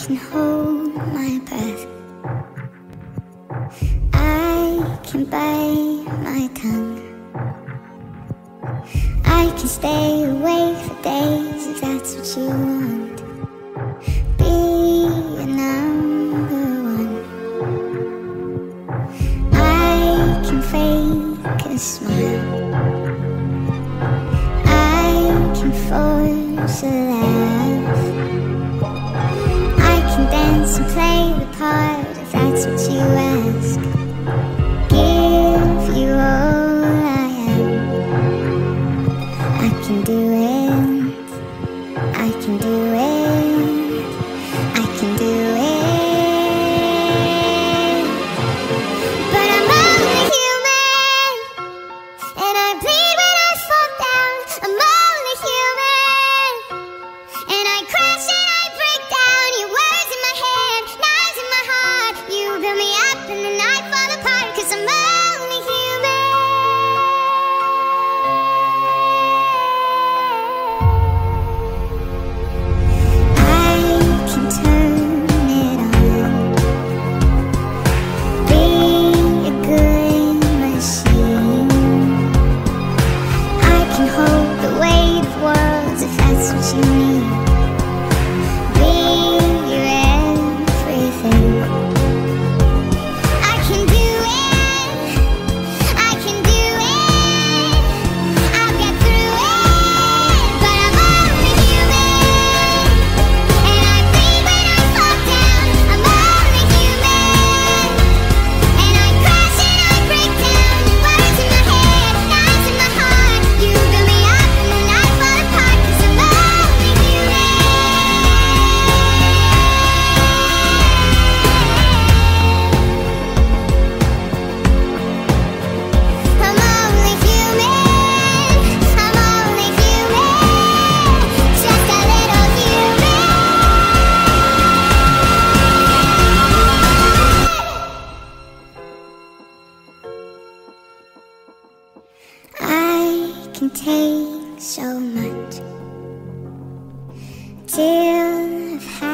can hold my breath. I can bite my tongue. I can stay awake for days if that's what you want. Be your number one. I can fake a smile. I can force a laugh. I can dance and play the part if that's what you ask. Give you all I am. I can do it. I can do it. I can do it. But I'm only human, and I bleed when I fall down. I'm only human, and I crash and I break down. Your words in my head, knives in my heart. You build me up and then I fall apart, 'cause I'm only human. I can turn it on, be a good machine. I can hold the weight of worlds if that's what you need. Be your everything. I can do it. I can do it. I'll get through it. But I'm only human, and I bleed when I fall down. I'm only human, and I crash and I break down. Words in my head, knives in my heart. You build me up and then I fall apart, 'cause I'm only human. I'm only human. I'm only human. Just a little human. I can take so much till I've had